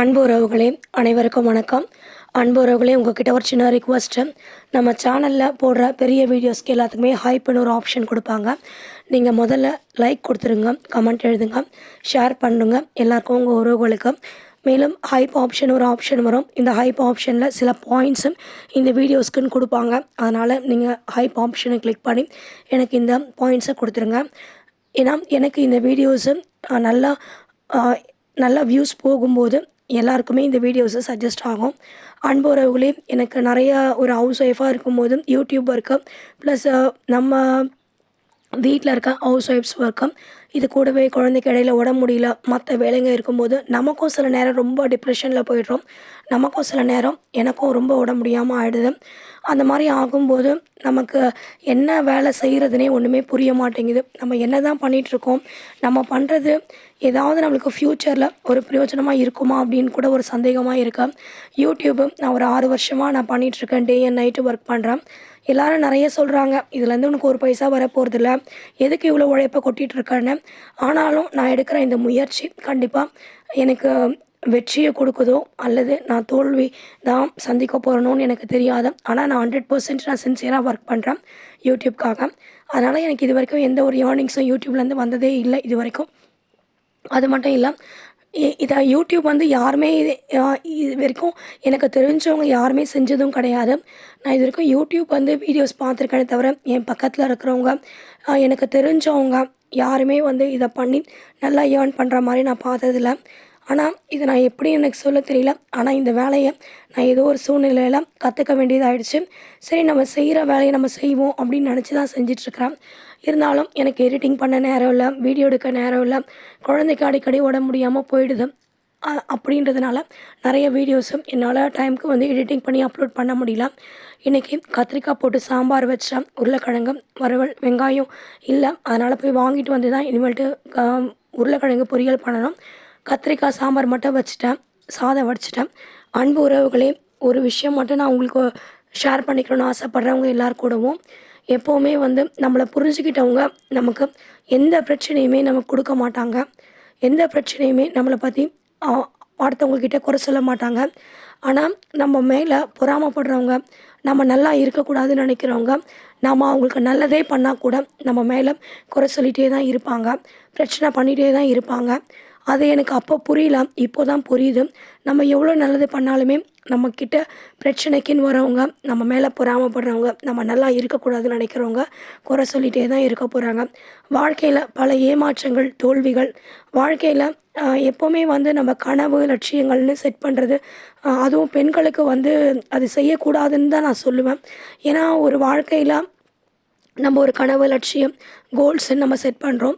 அன்பு உறவுகளே, அனைவருக்கும் வணக்கம். அன்பு உறவுகளே, உங்ககிட்ட ஒரு சின்ன ரிக்வஸ்ட்டு. நம்ம சேனலில் போடுற பெரிய வீடியோஸ்க்கு எல்லாத்துக்குமே ஹைப்னு ஒரு ஆப்ஷன் கொடுப்பாங்க. நீங்கள் முதல்ல லைக் கொடுத்துருங்க, கமெண்ட் எழுதுங்க, ஷேர் பண்ணுங்க எல்லாருக்கும் உங்கள் உறவுகளுக்கு. மேலும் ஹைப் ஆப்ஷன் ஒரு ஆப்ஷன் வரும். இந்த ஹைப் ஆப்ஷனில் சில பாயிண்ட்ஸும் இந்த வீடியோஸ்க்குன்னு கொடுப்பாங்க. அதனால் நீங்கள் ஹைப் ஆப்ஷனை கிளிக் பண்ணி எனக்கு இந்த பாயிண்ட்ஸை கொடுத்துருங்க. ஏன்னா எனக்கு இந்த வீடியோஸு நல்லா நல்லா வியூஸ் போகும்போது எல்லாருக்குமே இந்த வீடியோஸு சஜஸ்ட் ஆகும். அன்பு உறவுகளே, எனக்கு நிறையா ஒரு ஹவுஸ் ஒய்ஃபாக இருக்கும்போது யூடியூப் ஒர்க்கு ப்ளஸ் நம்ம வீட்டில் இருக்க ஹவுஸ் ஒய்ஃப்ஸ் ஒர்க்கும் இது கூடவே குழந்தைக்கு இடையில உடம்பு முடியல மற்ற வேலைங்க இருக்கும்போது நமக்கும் சில நேரம் ரொம்ப டிப்ரெஷனில் போய்ட்றோம். நமக்கும் சில நேரம் எனக்கும் ரொம்ப உடம்பு முடியாமல் ஆகிடுது. அந்த மாதிரி ஆகும்போது நமக்கு என்ன வேலை செய்கிறதுனே ஒன்றுமே புரிய மாட்டேங்குது. நம்ம என்ன தான் பண்ணிகிட்ருக்கோம், நம்ம பண்ணுறது ஏதாவது நம்மளுக்கு ஃப்யூச்சரில் ஒரு பிரயோஜனமாக இருக்குமா அப்படின்னு கூட ஒரு சந்தேகமாக இருக்கா. யூடியூப்பு நான் ஒரு 6 வருஷமாக நான் பண்ணிகிட்ருக்கேன். டே அண்ட் நைட்டு ஒர்க் பண்ணுறேன். எல்லோரும் நிறைய சொல்கிறாங்க, இதுலேருந்து உனக்கு ஒரு பைசா வரப்போகிறதில்ல, எதுக்கு இவ்வளோ உழைப்பை கொட்டிகிட்ருக்கேன்னு. ஆனாலும் நான் எடுக்கிற இந்த முயற்சி கண்டிப்பாக எனக்கு வெற்றியை கொடுக்குதோ அல்லது நான் தோல்வி தான் சந்திக்க போகிறேனோன்னு எனக்கு தெரியாது. ஆனால் நான் 100% நான் சின்சியராக ஒர்க் பண்ணுறேன் யூடியூப்காக. அதனால் எனக்கு இது வரைக்கும் எந்த ஒரு ஏர்னிங்ஸும் யூடியூப்லேருந்து வந்ததே இல்லை இது வரைக்கும். அது மட்டும் இல்லை, இதை யூடியூப் வந்து யாருமே இது வரைக்கும் எனக்கு தெரிஞ்சவங்க யாருமே செஞ்சதும் கிடையாது. நான் இது வரைக்கும் யூடியூப் வந்து வீடியோஸ் பார்த்துருக்கேனே தவிர என் பக்கத்தில் இருக்கிறவங்க எனக்கு தெரிஞ்சவங்க யாருமே வந்து இதை பண்ணி நல்லா ஏர்ன் பண்ணுற மாதிரி நான் பார்த்ததில்ல. ஆனால் இதை நான் எப்படி எனக்கு சொல்ல தெரியல. ஆனால் இந்த வேலையை நான் ஏதோ ஒரு சூழ்நிலையில் கற்றுக்க வேண்டியதாகிடுச்சு. சரி, நம்ம செய்கிற வேலையை நம்ம செய்வோம் அப்படின்னு நினச்சி தான் செஞ்சிட்ருக்கிறேன். இருந்தாலும் எனக்கு எடிட்டிங் பண்ண நேரம் இல்லை, வீடியோ எடுக்க நேரம் இல்லை, குழந்தைக்கு அடிக்கடி உடம்பு முடியாமல் போயிடுது. அப்படின்றதுனால நிறைய வீடியோஸும் என்னால் டைமுக்கு வந்து எடிட்டிங் பண்ணி அப்லோட் பண்ண முடியல. இன்றைக்கி கத்திரிக்காய் போட்டு சாம்பார் வச்சேன். உருளைக்கிழங்கு வறுவல், வெங்காயம் இல்லை, அதனால் போய் வாங்கிட்டு வந்து தான் இனிமேல்ட்டு உருளைக்கிழங்கு பொரியல் பண்ணணும். கத்திரிக்காய் சாம்பார் மட்டும் வச்சுட்டேன், சாதம் வடிச்சிட்டேன். அன்பு உறவுகளே, ஒரு விஷயம் மட்டும் நான் உங்களுக்கு ஷேர் பண்ணிக்கணும்னு ஆசைப்பட்றவங்க எல்லார் கூடவும். எப்போவுமே வந்து நம்மளை புரிஞ்சுக்கிட்டவங்க நமக்கு எந்த பிரச்சனையுமே நமக்கு கொடுக்க மாட்டாங்க. எந்த பிரச்சனையுமே நம்மளை பற்றி அடுத்தவங்கக்கிட்ட குறை சொல்ல மாட்டாங்க. ஆனால் நம்ம மேலே பொறாமப்படுறவங்க, நம்ம நல்லா இருக்கக்கூடாதுன்னு நினைக்கிறவங்க, நம்ம அவங்களுக்கு நல்லதே பண்ணால் கூட நம்ம மேலே குறை சொல்லிகிட்டே தான் இருப்பாங்க, பிரச்சனை பண்ணிகிட்டே தான் இருப்பாங்க. அது எனக்கு அப்போ புரியல, இப்போ தான் புரியுது. நம்ம எவ்வளோ நல்லது பண்ணாலுமே நம்மக்கிட்ட பிரச்சனைக்குன்னு வரவங்க, நம்ம மேலே பொறாமப்படுறவங்க, நம்ம நல்லா இருக்கக்கூடாதுன்னு நினைக்கிறவங்க குறை சொல்லிகிட்டே தான் இருக்க போகிறாங்க. வாழ்க்கையில் பல ஏமாற்றங்கள், தோல்விகள், வாழ்க்கையில் எப்போவுமே வந்து நம்ம கனவு லட்சியங்கள்னு செட் பண்ணுறது, அதுவும் பெண்களுக்கு வந்து அது செய்யக்கூடாதுன்னு தான் நான் சொல்லுவேன். ஏன்னா ஒரு வாழ்க்கையில் நம்ம ஒரு கனவு லட்சியம் கோல்ஸ்ன்னு நம்ம செட் பண்ணுறோம்.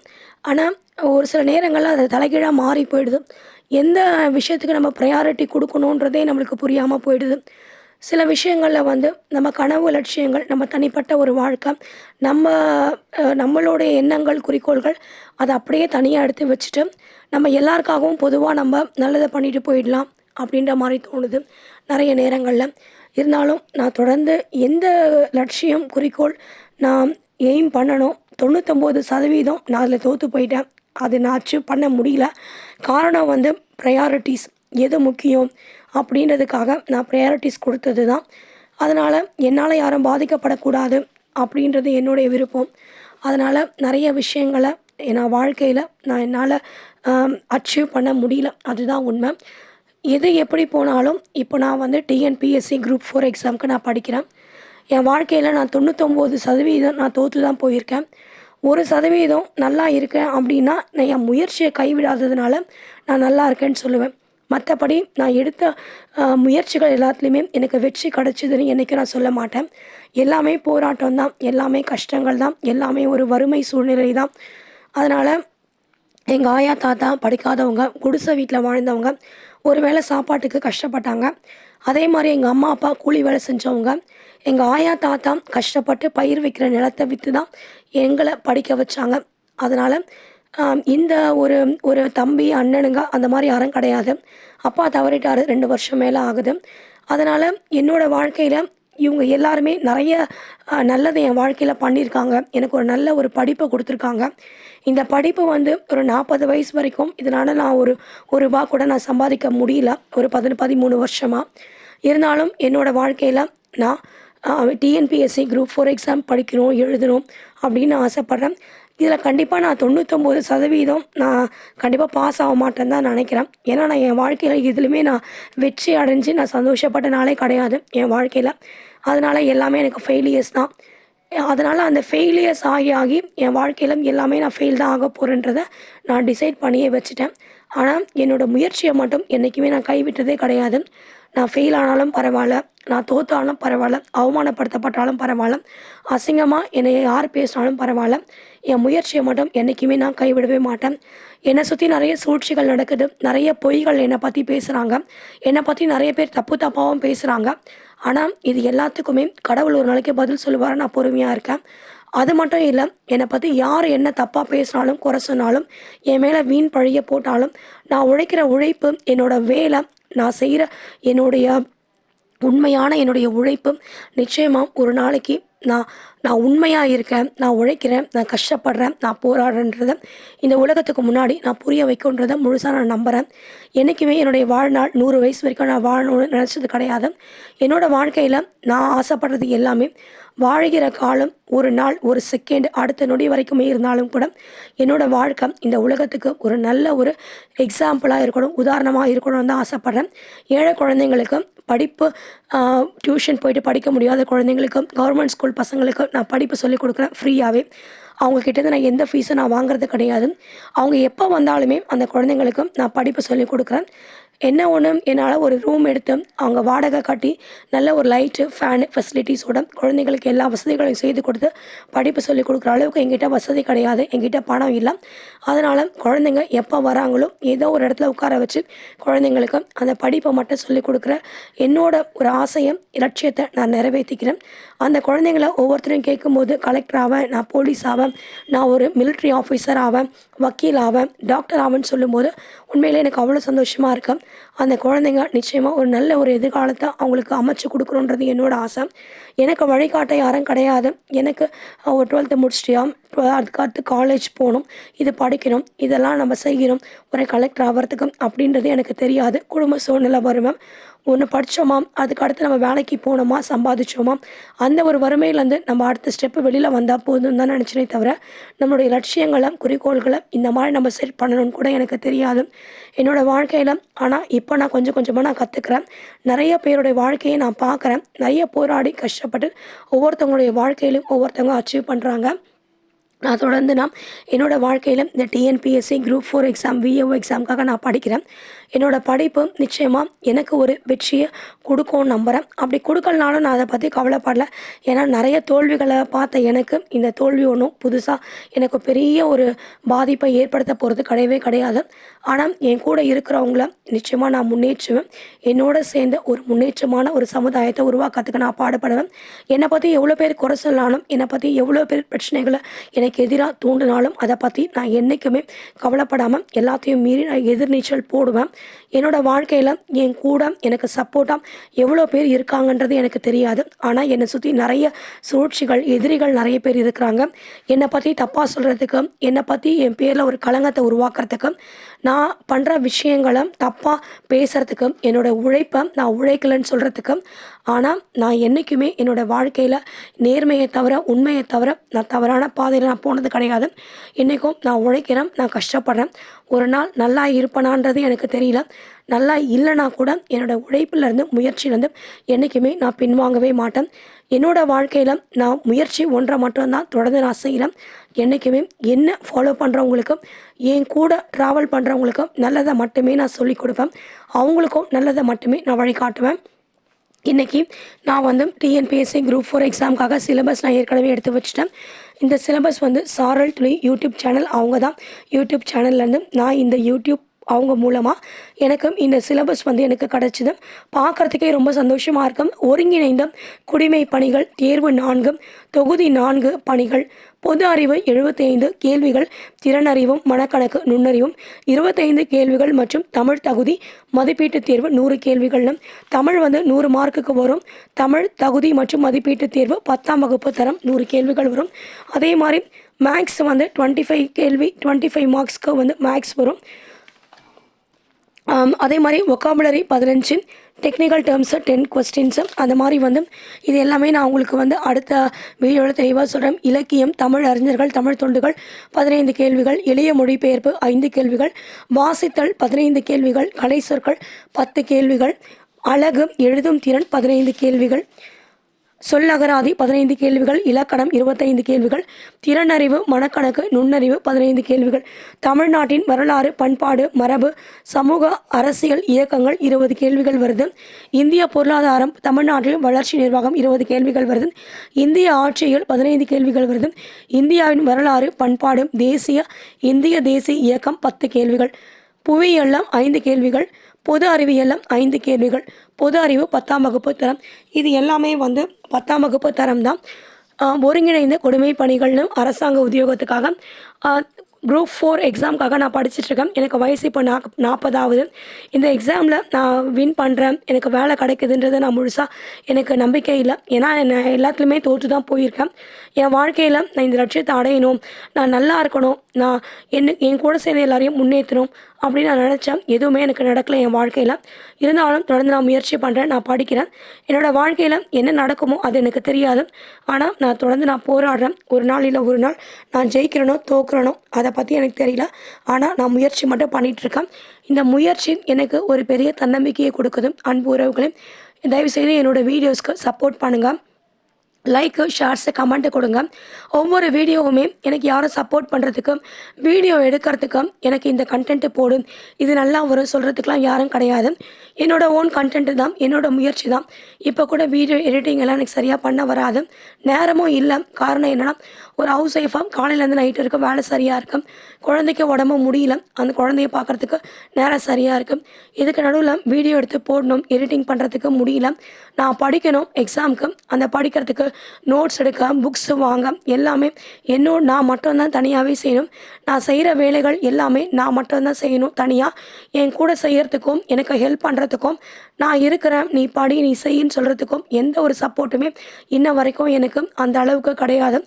ஆனால் ஒரு சில நேரங்களில் அது தலைகீழாக மாறி போயிடுது. எந்த விஷயத்துக்கு நம்ம ப்ரையாரிட்டி கொடுக்கணுன்றதே நம்மளுக்கு புரியாமல் போயிடுது. சில விஷயங்களில் வந்து நம்ம கனவு லட்சியங்கள், நம்ம தனிப்பட்ட ஒரு வாழ்க்கை, நம்ம நம்மளுடைய எண்ணங்கள், குறிக்கோள்கள் அதை அப்படியே தனியாக எடுத்து வச்சுட்டு நம்ம எல்லாருக்காகவும் பொதுவாக நம்ம நல்லதை பண்ணிட்டு போயிடலாம் அப்படின்ற மாதிரி தோணுது நிறைய நேரங்களில். இருந்தாலும் நான் தொடர்ந்து எந்த லட்சியம், குறிக்கோள் நான் எய்ம் பண்ணணும், 99% நான் அதில் தோற்று போயிட்டேன். அது நான் அச்சீவ் பண்ண முடியல. காரணம் வந்து ப்ரையாரிட்டிஸ், எது முக்கியம் அப்படின்றதுக்காக நான் ப்ரையாரிட்டிஸ் கொடுத்தது தான். அதனால் என்னால் யாரும் பாதிக்கப்படக்கூடாது அப்படின்றது என்னுடைய விருப்பம். அதனால் நிறைய விஷயங்களை நான் வாழ்க்கையில் என்னால் அச்சீவ் பண்ண முடியல, அதுதான் உண்மை. எது எப்படி போனாலும் இப்போ நான் வந்து டிஎன்பிஎஸ்சி குரூப் 4 எக்ஸாமுக்கு நான் படிக்கிறேன். என் வாழ்க்கையில் நான் 99% நான் தோற்று தான் போயிருக்கேன். 1% நல்லா இருக்கேன் அப்படின்னா நான் என் முயற்சியை கைவிடாததுனால நான் நல்லா இருக்கேன்னு சொல்லுவேன். மற்றபடி நான் எடுத்த முயற்சிகள் எல்லாத்துலேயுமே எனக்கு வெற்றி கிடச்சிதுன்னு என்றைக்கும் நான் சொல்ல மாட்டேன். எல்லாமே போராட்டம் தான், எல்லாமே கஷ்டங்கள் தான், எல்லாமே ஒரு வறுமை சூழ்நிலை தான். அதனால் எங்கள் ஆயா தாத்தா படிக்காதவங்க, குடிசை வீட்டில் வாழ்ந்தவங்க, ஒரு வேளை சாப்பாட்டுக்கு கஷ்டப்பட்டாங்க. அதே மாதிரி எங்கள் அம்மா அப்பா கூலி வேலை செஞ்சவங்க. எங்கள் ஆயா தாத்தா கஷ்டப்பட்டு பயிர் வைக்கிற நிலத்தை விற்று தான் எங்களை படிக்க வச்சாங்க. அதனால் இந்த ஒரு ஒரு தம்பி, அண்ணனுங்க அந்த மாதிரி யாரும் கிடையாது. அப்பா தவறிட்டார், 2 வருஷம் மேலே ஆகுது. அதனால் என்னோடய வாழ்க்கையில் இவங்க எல்லாருமே நிறைய நல்லது என் வாழ்க்கையில் பண்ணியிருக்காங்க. எனக்கு ஒரு நல்ல ஒரு படிப்பை கொடுத்துருக்காங்க. இந்த படிப்பு வந்து ஒரு 40 வயசு வரைக்கும் இதனால் நான் ஒரு ரூபா கூட நான் சம்பாதிக்க முடியல ஒரு 13 வருஷமாக. இருந்தாலும் என்னோடய வாழ்க்கையில் நான் டிஎன்பிஎஸ்சி குரூப் 4 எக்ஸாம் படிக்கணும் எழுதணும் அப்படின்னு ஆசைப்பட்றேன். இதில் கண்டிப்பாக நான் 99% நான் கண்டிப்பாக பாஸ் ஆக மாட்டேன்னு தான் நினைக்கிறேன். ஏன்னா நான் என் வாழ்க்கையில் எதுலையுமே நான் வெற்றி அடைஞ்சு நான் சந்தோஷப்பட்ட நாளே கிடையாது என் வாழ்க்கையில். அதனால் எல்லாமே எனக்கு ஃபெயிலியர்ஸ் தான். அதனால் அந்த ஃபெயிலியர்ஸ் ஆகி ஆகி என் வாழ்க்கையில் எல்லாமே நான் ஃபெயில் தான் ஆக போகிறேன்றதை நான் டிசைட் பண்ணியே வச்சுட்டேன். ஆனால் என்னோடய முயற்சியை மட்டும் என்றைக்குமே நான் கைவிட்டதே கிடையாது. நான் ஃபெயில் ஆனாலும் பரவாயில்ல, நான் தோற்றாலும் பரவாயில்ல, அவமானப்படுத்தப்பட்டாலும் பரவாயில்ல, அசிங்கமாக என்னை யார் பேசினாலும் பரவாயில்ல, என் முயற்சியை மட்டும் என்றைக்குமே நான் கைவிடவே மாட்டேன். என்னை சுற்றி நிறைய சூழ்ச்சிகள் நடக்குது, நிறைய பொய்கள் என்னை பற்றி பேசுகிறாங்க, என்னை பற்றி நிறைய பேர் தப்பு தப்பாகவும் பேசுகிறாங்க. ஆனால் இது எல்லாத்துக்குமே கடவுள் ஒரு நாளைக்கு பதில் சொல்லுவார். நான் பொறுமையாக இருக்கேன். அது மட்டும் இல்லை, என்னை பற்றி யார் என்ன தப்பாக பேசினாலும் குறை சொன்னாலும் என் மேலே வீண் பழிய போட்டாலும் நான் உழைக்கிற உழைப்பு, என்னோடய வேலை, நான் செய்கிற என்னுடைய உண்மையான என்னுடைய உழைப்பு நிச்சயமாக ஒரு நாளைக்கு நான் நான் உண்மையாக இருக்கேன், நான் உழைக்கிறேன், நான் கஷ்டப்படுறேன், நான் போராடுறேன்றதை இந்த உலகத்துக்கு முன்னாடி நான் புரிய வைக்கன்றதை முழுசாக நான் நம்புகிறேன். என்றைக்குமே என்னுடைய வாழ்நாள் 100 வயசு வரைக்கும் நான் வாழணும்னு நினச்சது கிடையாது. என்னோடய வாழ்க்கையில் நான் ஆசைப்படுறது எல்லாமே வாழ்கிற காலம் ஒரு நாள் ஒரு செகண்ட் அடுத்த நொடி வரைக்குமே இருந்தாலும் கூட என்னோடய வாழ்க்கை இந்த உலகத்துக்கு ஒரு நல்ல ஒரு எக்ஸாம்பிளாக இருக்கணும், உதாரணமாக இருக்கணும்னு தான் ஆசைப்பட்றேன். ஏழை குழந்தைங்களுக்கு படிப்பு, டியூஷன் போயிட்டு படிக்க முடியாத குழந்தைங்களுக்கு, கவர்மெண்ட் ஸ்கூல் பசங்களுக்கு நான் படிப்பு சொல்லிக் கொடுக்குறேன் ஃப்ரீயாகவே. அவங்கக்கிட்டேருந்து நான் எந்த ஃபீஸும் நான் வாங்குறது கிடையாது. அவங்க எப்போ வந்தாலுமே அந்த குழந்தைங்களுக்கு நான் படிப்பு சொல்லிக் கொடுக்குறேன். என்ன ஒன்று, என்னால் ஒரு ரூம் எடுத்து அவங்க வாடகை கட்டி நல்ல ஒரு லைட்டு ஃபேனு ஃபெசிலிட்டிஸோட குழந்தைங்களுக்கு எல்லா வசதிகளையும் செய்து கொடுத்து படிப்பு சொல்லிக் கொடுக்குற அளவுக்கு எங்கிட்ட வசதி கிடையாது, எங்கிட்ட பணம் இல்லை. அதனால் குழந்தைங்க எப்போ வராங்களோ ஏதோ ஒரு இடத்துல உட்கார வச்சு குழந்தைங்களுக்கு அந்த படிப்பை மட்டும் சொல்லிக் கொடுக்குற என்னோட ஒரு ஆசையை லட்சியத்தை நான் நிறைவேற்றிக்கிறேன். அந்த குழந்தைங்கள ஒவ்வொருத்தரையும் கேட்கும்போது கலெக்டர் ஆவேன், நான் போலீஸ் ஆவேன், நான் ஒரு மிலிட்ரி ஆஃபீஸர் ஆவேன், வக்கீல் ஆவேன், டாக்டர் ஆவேன்னு சொல்லும்போது உண்மையிலே எனக்கு அவ்வளோ சந்தோஷமாக இருக்கேன். அந்த குழந்தைங்க நிச்சயமாக ஒரு நல்ல ஒரு எதிர்காலத்தை அவங்களுக்கு அமைச்சு கொடுக்கணுன்றது என்னோடய ஆசை. எனக்கு வழிகாட்ட யாரும் கிடையாது. எனக்கு ஒரு 12th முடிச்சிட்டியா, அதுக்கடுத்து காலேஜ் போகணும், இது படிக்கணும், இதெல்லாம் நம்ம செய்யணும், ஒரு கலெக்டர் ஆகிறதுக்கு அப்படின்றது எனக்கு தெரியாது. குடும்ப சூழ்நிலை வறுமை, ஒன்று படித்தோமா அதுக்கடுத்து நம்ம வேலைக்கு போனோமா சம்பாதிச்சோமா அந்த ஒரு வறுமையிலேருந்து நம்ம அடுத்த ஸ்டெப்பு வெளியில் வந்தால் போதும் தான் நினச்சினே தவிர நம்மளுடைய லட்சியங்களை குறிக்கோள்களை இந்த மாதிரி நம்ம செட் பண்ணணும்னு கூட எனக்கு தெரியாது என்னோடய வாழ்க்கையில். ஆனால் இப்போ நான் கொஞ்சம் கொஞ்சமாக நான் கற்றுக்கிறேன். நிறைய பேருடைய வாழ்க்கையை நான் பார்க்குறேன். நிறைய போராடி கஷ்டப்பட்டு ஒவ்வொருத்தவங்களுடைய வாழ்க்கையிலும் ஒவ்வொருத்தவங்க அச்சீவ் பண்ணுறாங்க. நான் தொடர்ந்து என்னோடய வாழ்க்கையில் இந்த டிஎன்பிஎஸ்சி குரூப் 4 எக்ஸாம், விஏஓ எக்ஸாமுக்காக நான் படிக்கிறேன். என்னோடய படிப்பு நிச்சயமாக எனக்கு ஒரு வெற்றியை கொடுக்கும்னு நம்புகிறேன். அப்படி கொடுக்கலனாலும் நான் அதை பற்றி கவலைப்படல. ஏன்னா நிறைய தோல்விகளை பார்த்த எனக்கு இந்த தோல்வி ஒன்றும் புதுசாக எனக்கு பெரிய ஒரு பாதிப்பை ஏற்படுத்த போகிறது கிடையவே கிடையாது. ஆனால் என் கூட இருக்கிறவங்கள நிச்சயமாக நான் முன்னேற்றுவேன். என்னோட சேர்ந்து ஒரு முன்னேற்றமான ஒரு சமுதாயத்தை உருவாக்கிறதுக்கு நான் பாடுபடுவேன். என்னை பற்றி எவ்வளோ பேர் குறை சொன்னாலும், என்னை பற்றி எவ்வளோ பேர் பிரச்சனைகளை எனக்கு எதிராக தூண்டினாலும் அதை பற்றி நான் என்றைக்குமே கவலைப்படாமல் எல்லாத்தையும் மீறி நான் எதிர்நீச்சல் போடுவேன். என்னோடய வாழ்க்கையில் என் கூட எனக்கு சப்போர்ட்டாக எவ்வளோ பேர் இருக்காங்கன்றது எனக்கு தெரியாது. ஆனால் என்னை சுற்றி நிறைய சூழ்ச்சிகள், எதிரிகள் நிறைய பேர் இருக்கிறாங்க. என்னை பற்றி தப்பாக சொல்கிறதுக்கு, என்னை பற்றி என் பேரில் ஒரு களங்கத்தை உருவாக்குறதுக்கு, நான் பண்ணுற விஷயங்களை தப்பாக பேசுகிறதுக்கு, என்னோடய உழைப்பை நான் உழைக்கலைன்னு சொல்கிறதுக்கு. ஆனால் நான் என்றைக்குமே என்னோடய வாழ்க்கையில் நேர்மையை தவிர, உண்மையை தவிர நான் தவறான பாதையில் நான் போனது கிடையாது. இன்றைக்கும் நான் உழைக்கிறேன், நான் கஷ்டப்படுறேன். ஒரு நாள் நல்லா இருப்பேனான்றது எனக்கு தெரியல. நல்லா இல்லைனா கூட என்னோடய உழைப்பிலேருந்து, முயற்சியிலேருந்து என்றைக்குமே நான் பின்வாங்கவே மாட்டேன். என்னோடய வாழ்க்கையில் நான் முயற்சி ஒன்றை மட்டும்தான் தொடர்ந்து நான் செய்கிறேன். என்றைக்குமே என்ன ஃபாலோ பண்ணுறவங்களுக்கும், என் கூட ட்ராவல் பண்ணுறவங்களுக்கும் நல்லதை மட்டுமே நான் சொல்லிக் கொடுப்பேன். அவங்களுக்கும் நல்லதை மட்டுமே நான் வழிகாட்டுவேன். இன்றைக்கி நான் டிஎன்பிஎஸ்சி குரூப் 4 எக்ஸாமுக்காக சிலபஸ் நான் ஏற்கனவே எடுத்து வச்சுட்டேன். இந்த சிலபஸ் சாரல் துளி யூடியூப் சேனல், அவங்க தான் யூடியூப் சேனல்லேருந்து நான் இந்த யூடியூப் அவங்க மூலமாக எனக்கு இந்த சிலபஸ் வந்து எனக்கு கிடச்சிது. பார்க்குறதுக்கே ரொம்ப சந்தோஷமாக இருக்கும். ஒருங்கிணைந்த குடிமை பணிகள் தேர்வு 4, தொகுதி 4 பணிகள், பொது அறிவு 75 கேள்விகள், திறனறிவும் மனக்கணக்கு நுண்ணறிவும் 25 கேள்விகள் மற்றும் தமிழ் தகுதி மதிப்பீட்டுத் தேர்வு 100 கேள்விகள்னு. தமிழ் வந்து 100 மார்க்குக்கு வரும். தமிழ் தகுதி மற்றும் மதிப்பீட்டுத் தேர்வு 10ஆம் வகுப்பு தரம் 100 கேள்விகள் வரும். அதே மாதிரி மேக்ஸ் வந்து 25 கேள்வி 25 மார்க்ஸ்க்கு வந்து மேக்ஸ் வரும். அதே மாதிரி ஒக்காபுலரி 15, டெக்னிக்கல் டேர்ம்ஸு 10 கொஸ்டின்ஸு. அந்த மாதிரி வந்து இது எல்லாமே நான் உங்களுக்கு வந்து அடுத்த வீடியோவில் தெளிவாக சொல்கிறேன். இலக்கியம், தமிழ் அறிஞர்கள், தமிழ் தொண்டுகள் 15 கேள்விகள், எளிய மொழிபெயர்ப்பு 5 கேள்விகள், வாசித்தல் 15 கேள்விகள், கலை சொற்கள் 10 கேள்விகள், அழகு எழுதும் திறன் 15 கேள்விகள், சொல்லகராதி 15 கேள்விகள், இலக்கணம் 25 கேள்விகள், திறனறிவு மனக்கணக்கு நுண்ணறிவு 15 கேள்விகள், தமிழ்நாட்டின் வரலாறு பண்பாடு மரபு சமூக அரசியல் இயக்கங்கள் 20 கேள்விகள் வருது. இந்திய பொருளாதாரம் தமிழ்நாட்டில் வளர்ச்சி நிர்வாகம் 20 கேள்விகள் வருது. இந்திய ஆட்சியில் 15 கேள்விகள் வருது. இந்தியாவின் வரலாறு பண்பாடு இந்திய தேசிய இயக்கம் 10 கேள்விகள், புவியியல் 5 கேள்விகள், பொது அறிவியல் 5 கேள்விகள், பொது அறிவு 10ஆம் வகுப்பு தரம். இது எல்லாமே வந்து 10ஆம் வகுப்பு தரம் தான். ஒருங்கிணைந்த கொடுமை பணிகள்னு அரசாங்க உத்தியோகத்துக்காக குரூப் 4 எக்ஸாமுக்காக நான் படிச்சுட்ருக்கேன். எனக்கு வயசு இப்போ 40ஆவது. இந்த எக்ஸாமில் நான் வின் பண்ணுறேன், எனக்கு வேலை கிடைக்குதுன்றது நான் முழுசாக எனக்கு நம்பிக்கை இல்லை. ஏன்னா நான் எல்லாத்துலேயுமே தோற்று தான் போயிருக்கேன். என் வாழ்க்கையில் நான் இந்த லட்சியத்தை அடையணும், நான் நல்லா இருக்கணும், நான் என் கூட சேர்ந்து எல்லாரையும் முன்னேற்றணும் அப்படின்னு நான் நினச்சேன். எதுவுமே எனக்கு நடக்கலை என் வாழ்க்கையில். இருந்தாலும் தொடர்ந்து நான் முயற்சி பண்ணுறேன், நான் படிக்கிறேன். என்னோடய வாழ்க்கையில் என்ன நடக்குமோ அது எனக்கு தெரியாது. ஆனால் நான் தொடர்ந்து நான் போராடுறேன். ஒரு நாள் இல்லை ஒரு நாள் நான் ஜெயிக்கிறனோ தோக்குறனோ அதை பற்றி எனக்கு தெரியல. ஆனால் நான் முயற்சி மட்டும் பண்ணிகிட்ருக்கேன். இந்த முயற்சி எனக்கு ஒரு பெரிய தன்னம்பிக்கையை கொடுக்குது. அன்பு உறவுகளே, தயவுசெய்து என்னோடய வீடியோஸ்க்கு சப்போர்ட் பண்ணுங்கள். லைக்கு ஷேர்ஸு கமெண்ட்டு கொடுங்க. ஒவ்வொரு வீடியோவுமே எனக்கு யாரும் சப்போர்ட் பண்ணுறதுக்கு வீடியோ எடுக்கிறதுக்கு எனக்கு இந்த கண்டென்ட்டு போடும், இது நல்லா வரும் சொல்கிறதுக்கெலாம் யாரும் கிடையாது. என்னோடய ஓன் கண்டென்ட்டு தான், என்னோடய முயற்சி தான். இப்போ கூட வீடியோ எடிட்டிங் எல்லாம் எனக்கு சரியாக பண்ண வராது, நேரமும் இல்லை. காரணம் என்னென்னா, ஒரு ஹவுஸ் ஒய்ஃபாக காலையிலேருந்து நைட்டு வரைக்கும் வேலை சரியாக இருக்கும். குழந்தைக்கு உடம்பு முடியல, அந்த குழந்தைய பார்க்குறதுக்கு நேரம் சரியாக இருக்கும். இதுக்கு நடுவில் வீடியோ எடுத்து போடணும், எடிட்டிங் பண்ணுறதுக்கு முடியல. நான் படிக்கணும் எக்ஸாமுக்கு, அந்த படிக்கிறதுக்கு நோட்ஸ் எடுக்க புக்ஸு வாங்க எல்லாமே நான் மட்டும்தான் தனியாகவே செய்யணும். நான் செய்கிற வேலைகள் எல்லாமே நான் மட்டும்தான் செய்யணும் தனியாக. என் கூட செய்கிறதுக்கும் எனக்கு ஹெல்ப் பண்ணுறதுக்கும் நான் இருக்கிறேன், நீ படி நீ செய்யின்னு சொல்கிறதுக்கும் எந்த ஒரு சப்போர்ட்டுமே இன்ன வரைக்கும் எனக்கு அந்த அளவுக்கு கிடையாது.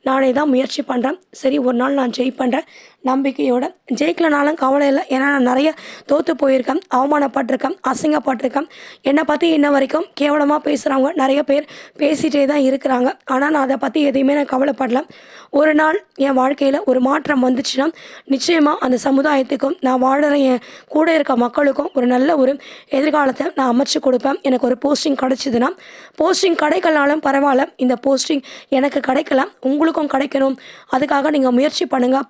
நானே தான் முயற்சி பண்ணுறேன். சரி, ஒரு நாள் நான் பண்ணுறேன் நம்பிக்கையோடு. ஜெயிக்கலனாலும் கவலை இல்லை. ஏன்னா நான் நிறைய தோற்று போயிருக்கேன், அவமானப்பட்டிருக்கேன், அசிங்கப்பட்டிருக்கேன். என்னை பற்றி இன்ன வரைக்கும் கேவலமாக பேசுகிறவங்க நிறைய பேர் பேசிகிட்டே தான் இருக்கிறாங்க. ஆனால் நான் அதை பற்றி எதையுமே நான் கவலைப்படல. ஒரு நாள் என் வாழ்க்கையில் ஒரு மாற்றம் வந்துச்சுன்னா நிச்சயமாக அந்த சமுதாயத்துக்கும் நான் வாழ்கிற என் கூட இருக்க மக்களுக்கும் ஒரு நல்ல ஒரு எதிர்காலத்தை நான் அமைச்சு கொடுப்பேன். எனக்கு ஒரு போஸ்டிங் கிடச்சிதுன்னா, போஸ்டிங் கிடைக்கலனாலும் பரவாயில்ல, இந்த போஸ்டிங் எனக்கு கிடைக்கலாம், உங்களுக்கும் கிடைக்கணும். அதுக்காக நீங்கள் முயற்சி பண்ணுங்கள்,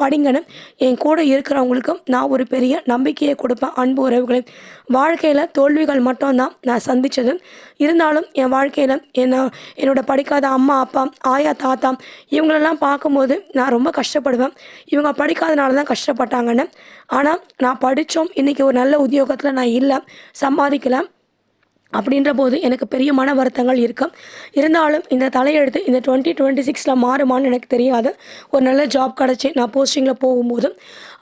படிங்கன்னு என் கூட இருக்கிறவங்களுக்கும் நான் ஒரு பெரிய நம்பிக்கையை கொடுப்பேன். அன்பு உறவுகளே, வாழ்க்கையில் தோல்விகள் மட்டும்தான் நான் சந்தித்தது. இருந்தாலும் என் வாழ்க்கையில் என்னோட படிக்காத அம்மா அப்பா ஆயா தாத்தா இவங்களெல்லாம் பார்க்கும்போது நான் ரொம்ப கஷ்டப்படுவேன். இவங்க படிக்காதனால தான் கஷ்டப்பட்டாங்கன்னு. ஆனால் நான் படித்தோம், இன்றைக்கி ஒரு நல்ல உத்தியோகத்தில் நான் இல்லை, சம்பாதிக்கலை. அப்படின்ற போது எனக்கு பெரிய மன வருத்தங்கள் இருக்கும். இருந்தாலும் இந்த தலையெழுத்து இந்த 2026 மாறுமான்னு எனக்கு தெரியாது. ஒரு நல்ல ஜாப் கிடச்சி நான் போஸ்டிங்கில் போகும்போது,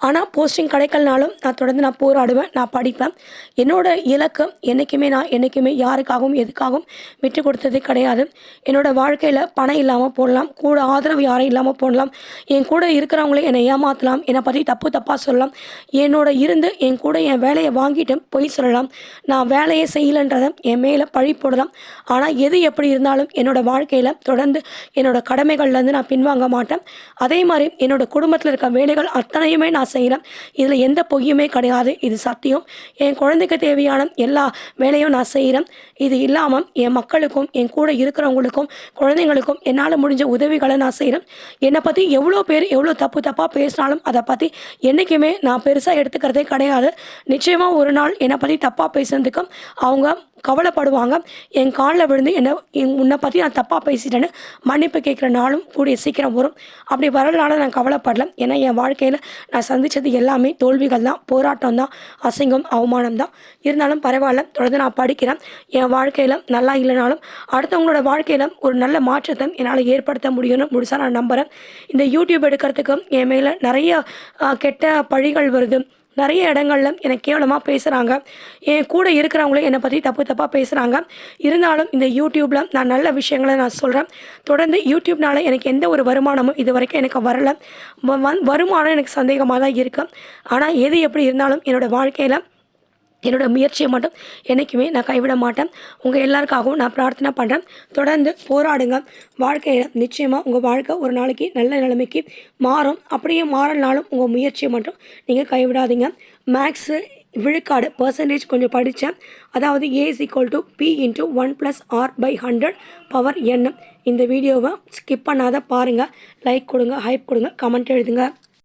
ஆனால் போஸ்டிங் கிடைக்கலனாலும் நான் தொடர்ந்து நான் போராடுவேன், நான் படிப்பேன். என்னோடய இலக்கு என்றைக்குமே யாருக்காகவும் எதுக்காகவும் விட்டு கொடுத்ததே கிடையாது. என்னோடய வாழ்க்கையில் பணம் இல்லாமல் போடலாம், கூட ஆதரவு யாரும் இல்லாமல் போடலாம், என் கூட இருக்கிறவங்களே என்னை ஏமாற்றலாம், என்னை பற்றி தப்பாக சொல்லலாம், என் கூட என் வேலையை வாங்கிட்டு போய் சொல்லலாம், நான் வேலையை செய்யலைன்றதை என் மேலே பழி போடலாம். ஆனால் எது எப்படி இருந்தாலும் என்னோடய வாழ்க்கையில் தொடர்ந்து என்னோடய கடமைகள்லேருந்து நான் பின்வாங்க மாட்டேன். அதே மாதிரி என்னோடய குடும்பத்தில் இருக்க வேலைகள் அத்தனையுமே நான் செய்கிறேன். இதில் எந்த பொய்யுமே கிடையாது, இது சத்தியம். என் குழந்தைக்கு தேவையான எல்லா வேலையும் நான் செய்கிறேன். இது இல்லாமல் என் மக்களுக்கும் என் கூட இருக்கிறவங்களுக்கும் குழந்தைங்களுக்கும் என்னால் முடிஞ்ச உதவிகளை நான் செய்கிறேன். என்னை பற்றி எவ்வளோ பேர் எவ்வளோ தப்பாக பேசினாலும் அதை பற்றி என்றைக்குமே நான் பெருசாக எடுத்துக்கிறதே கிடையாது. நிச்சயமாக ஒரு நாள் என்னை பற்றி தப்பாக பேசுறதுக்கும் அவங்க கவலைப்படுவாங்க. என் காலில் விழுந்து உன்னை பற்றி நான் தப்பாக பேசிட்டேன்னு மன்னிப்பு கேட்குற நாளும் கூடிய சீக்கிரம் வரும். அப்படி வரனால நான் கவலைப்படல. ஏன்னா என் வாழ்க்கையில் நான் சந்தித்தது எல்லாமே தோல்விகள் தான், போராட்டம் தான், அசிங்கம், அவமானம் தான். இருந்தாலும் பரவாயில்ல, தொடர்ந்து நான் படிக்கிறேன். என் வாழ்க்கையில் நல்லா இல்லைனாலும் அடுத்தவங்களோட வாழ்க்கையில் ஒரு நல்ல மாற்றத்தை என்னால் ஏற்படுத்த முடியும்னு முழுசாக நான் நம்புகிறேன். இந்த யூடியூப் எடுக்கிறதுக்கு என் மேலே நிறைய கெட்ட பழிகள் வருது. நிறைய இடங்கள்ல என்னை கேவலமாக பேசுகிறாங்க. என் கூட இருக்கிறவங்களே என்னை பற்றி தப்பாக பேசுகிறாங்க. இருந்தாலும் இந்த யூடியூப்பில் நான் நல்ல விஷயங்களை நான் சொல்கிறேன். தொடர்ந்து யூடியூப்னால் எனக்கு எந்த ஒரு வருமானமும் இது வரைக்கும் எனக்கு வரலை. வருமானம் எனக்கு சந்தேகமாக தான் இருக்குது. ஆனால் எது எப்படி இருந்தாலும் என்னோடய வாழ்க்கையில் என்னோடய முயற்சியை மட்டும் என்றைக்குமே நான் கைவிட மாட்டேன். உங்கள் எல்லாருக்காகவும் நான் பிரார்த்தனை பண்ணுறேன். தொடர்ந்து போராடுங்க. வாழ்க்கையில் நிச்சயமாக உங்கள் வாழ்க்கை ஒரு நாளைக்கு நல்ல நிலைமைக்கு மாறும். அப்படியே மாறலனாலும் உங்கள் முயற்சியை மட்டும் நீங்கள் கைவிடாதீங்க. மேக்ஸு விழுக்காடு பர்சன்டேஜ் கொஞ்சம் படித்தேன். அதாவது A=P × 1+R/100 பவர் n. இந்த வீடியோவை ஸ்கிப் பண்ணாத பாருங்கள். லைக் கொடுங்க, ஹைப் கொடுங்க, கமெண்ட் எழுதுங்க.